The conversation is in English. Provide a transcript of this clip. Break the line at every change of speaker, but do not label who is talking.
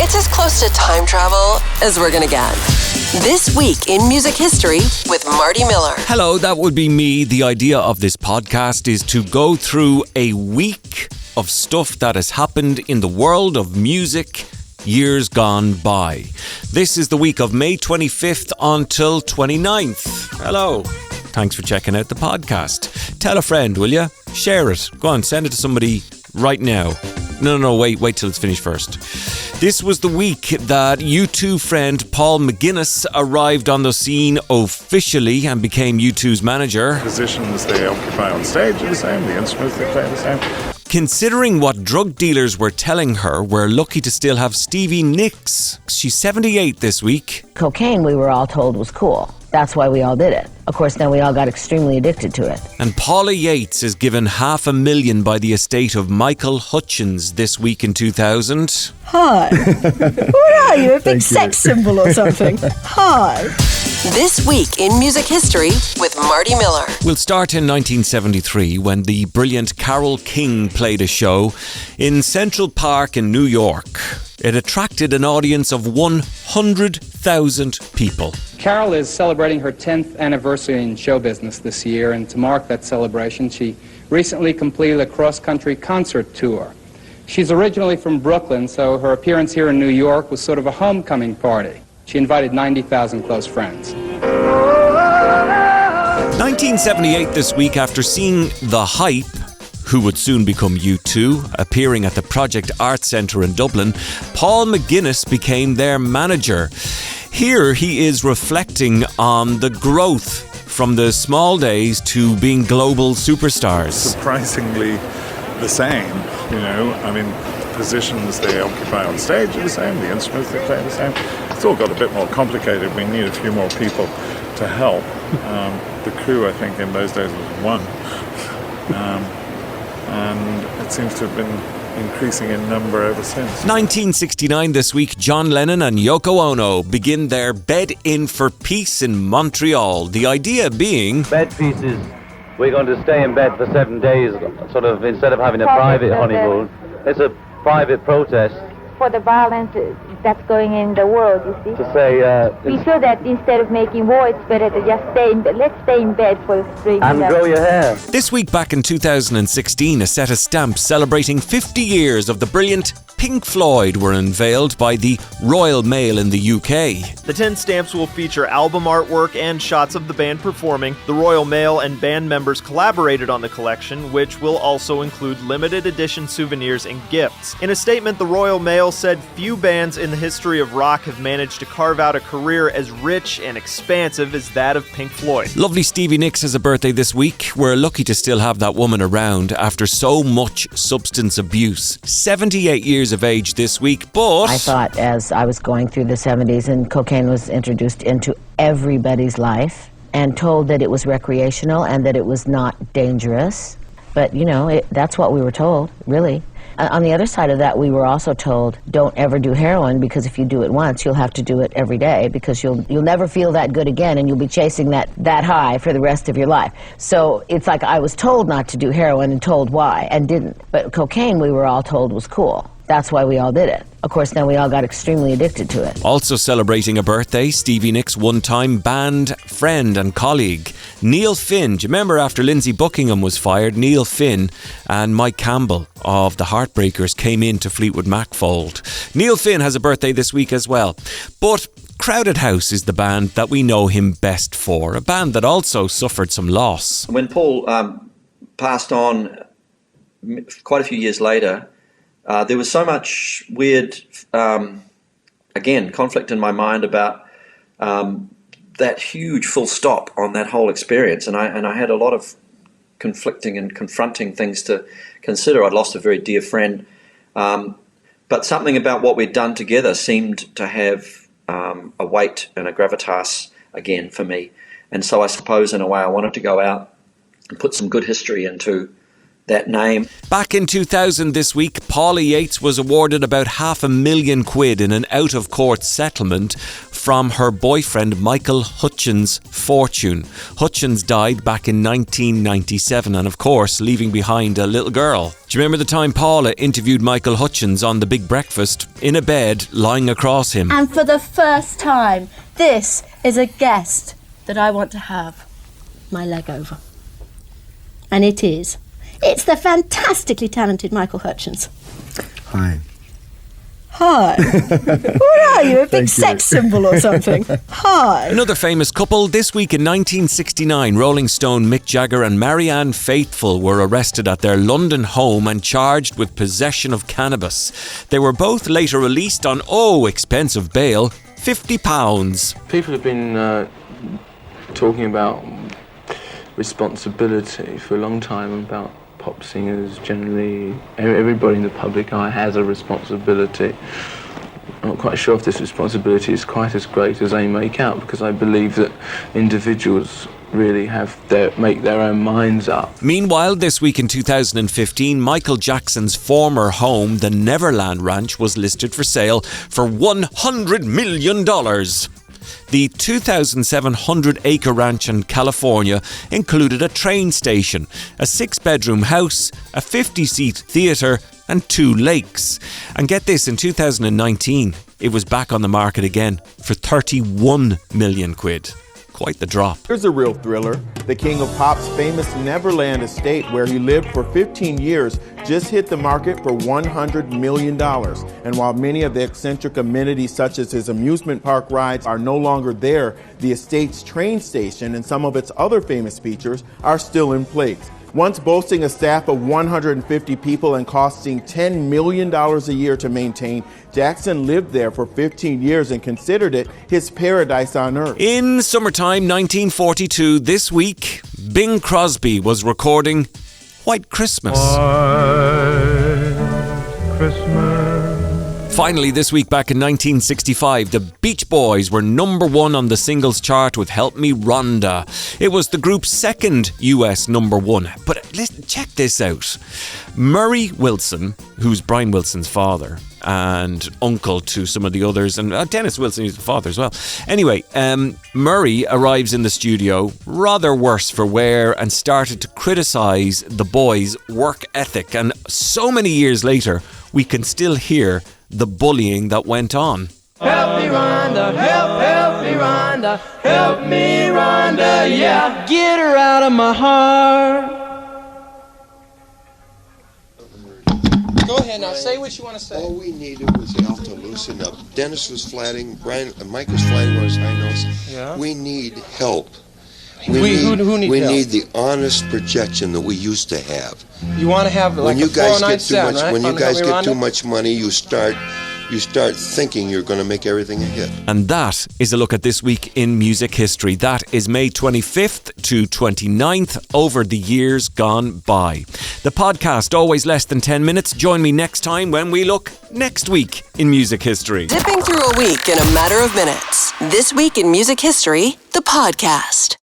It's as close to time travel as we're gonna get. This Week in Music History with Marty Miller.
Hello, that would be me. The idea of this podcast is to go through a week of stuff that has happened in the world of music years gone by. This is the week of May 25th until 29th. Hello. Thanks for checking out the podcast. Tell a friend, will you? Share it. Go on, send it to somebody right now. No, wait till it's finished first. This was the week that U2 friend Paul McGuinness arrived on the scene officially and became U2's manager.
The positions they occupy on stage are the same, the instruments they play are the same.
Considering what drug dealers were telling her, we're lucky to still have Stevie Nicks. She's 78 this week.
Cocaine, we were all told, was cool. That's why we all did it. Of course, then we all got extremely addicted to it.
And Paula Yates is given $500,000 by the estate of Michael Hutchence this week in 2000.
Hi. What are you, a big sex symbol or something? Hi.
This Week in Music History with Marty Miller.
We'll start in 1973 when the brilliant Carole King played a show in Central Park in New York. It attracted an audience of 100,000 people.
Carole is celebrating her 10th anniversary in show business this year, and to mark that celebration, she recently completed a cross-country concert tour. She's originally from Brooklyn, so her appearance here in New York was sort of a homecoming party. She invited 90,000 close friends.
1978 this week, after seeing The Hype, who would soon become U2, appearing at the Project Art Centre in Dublin, Paul McGuinness became their manager. Here he is reflecting on the growth from the small days to being global superstars.
Surprisingly the same, the positions they occupy on stage are the same, the instruments they play are the same. It's all got a bit more complicated. We need a few more people to help. The crew, I think, in those days was one. And it seems to have been increasing in number ever since.
1969 this week, John Lennon and Yoko Ono begin their Bed In for Peace in Montreal. The idea being...
Bed pieces. We're going to stay in bed for 7 days, sort of, instead of having a private honeymoon. It's a private protest.
For the violence that's going in the world, you see.
To say...
we feel that instead of making war, it's better to just stay in bed. Let's stay in bed for the spring.
And grow your hair.
This week back in 2016, a set of stamps celebrating 50 years of the brilliant Pink Floyd were unveiled by the Royal Mail in the UK.
The 10 stamps will feature album artwork and shots of the band performing. The Royal Mail and band members collaborated on the collection, which will also include limited edition souvenirs and gifts. In a statement, the Royal Mail said few bands in the history of rock have managed to carve out a career as rich and expansive as that of Pink Floyd.
Lovely Stevie Nicks has a birthday this week. We're lucky to still have that woman around after so much substance abuse. 78 years of age this week, but...
I thought as I was going through the 70s and cocaine was introduced into everybody's life and told that it was recreational and that it was not dangerous. But, that's what we were told, really. On the other side of that, we were also told, don't ever do heroin, because if you do it once, you'll have to do it every day, because you'll never feel that good again, and you'll be chasing that high for the rest of your life. So it's like I was told not to do heroin and told why, and didn't. But cocaine, we were all told, was cool. That's why we all did it. Of course, then we all got extremely addicted to it.
Also celebrating a birthday, Stevie Nicks' one-time band friend and colleague, Neil Finn. Do you remember after Lindsay Buckingham was fired, Neil Finn and Mike Campbell of the Heartbreakers came into Fleetwood Mac fold. Neil Finn has a birthday this week as well. But Crowded House is the band that we know him best for, a band that also suffered some loss.
When Paul passed on quite a few years later, there was so much weird, conflict in my mind about that huge full stop on that whole experience, and I had a lot of conflicting and confronting things to consider. I'd lost a very dear friend, but something about what we'd done together seemed to have a weight and a gravitas again for me, and so I suppose in a way I wanted to go out and put some good history into that name.
Back in 2000 this week, Paula Yates was awarded about £500,000 in an out-of-court settlement from her boyfriend Michael Hutchins' fortune. Hutchins died back in 1997 and, of course, leaving behind a little girl. Do you remember the time Paula interviewed Michael Hutchins on The Big Breakfast in a bed lying across him?
And for the first time, this is a guest that I want to have my leg over. And it is. It's the fantastically talented Michael Hutchins.
Hi.
Hi. What are you, a big sex symbol or something? Hi.
Another famous couple. This week in 1969, Rolling Stone Mick Jagger and Marianne Faithfull were arrested at their London home and charged with possession of cannabis. They were both later released on, expensive bail, £50.
People have been talking about responsibility for a long time, about pop singers generally. Everybody in the public eye has a responsibility. I'm not quite sure if this responsibility is quite as great as they make out, because I believe that individuals really make their own minds up.
Meanwhile, this week in 2015, Michael Jackson's former home, the Neverland Ranch, was listed for sale for $100 million. The 2,700-acre ranch in California included a train station, a 6-bedroom house, a 50-seat theatre and 2 lakes. And get this, in 2019, it was back on the market again for £31 million. Quite the drop.
Here's a real thriller. The king of pop's famous Neverland estate, where he lived for 15 years, just hit the market for $100 million. And while many of the eccentric amenities such as his amusement park rides are no longer there, the estate's train station and some of its other famous features are still in place. Once boasting a staff of 150 people and costing $10 million a year to maintain, Jackson lived there for 15 years and considered it his paradise on earth.
In summertime 1942, this week, Bing Crosby was recording White Christmas.
White Christmas.
Finally, this week back in 1965, the Beach Boys were #1 on the singles chart with Help Me Rhonda. It was the group's second US #1. But listen, check this out. Murray Wilson, who's Brian Wilson's father and uncle to some of the others, and Dennis Wilson, who's the father as well. Anyway, Murray arrives in the studio rather worse for wear and started to criticise the boys' work ethic. And so many years later, we can still hear the bullying that went on.
Help me, Rhonda, help me, Rhonda, help me, Rhonda, yeah, get her out of my heart.
Go ahead now, say what you want to say. All we needed was Al to loosen up. Dennis was flatting, Mike was flatting on his high notes. Yeah. We need help. Who need help? We need the honest projection that we used to have.
You want to have like a 409 sound, right?
When you guys get too much money, you start thinking you're going to make everything a hit.
And that is a look at this week in music history. That is May 25th to 29th over the years gone by. The podcast, always less than 10 minutes. Join me next time when we look next week in music history.
Zipping through a week in a matter of minutes. This week in music history, the podcast.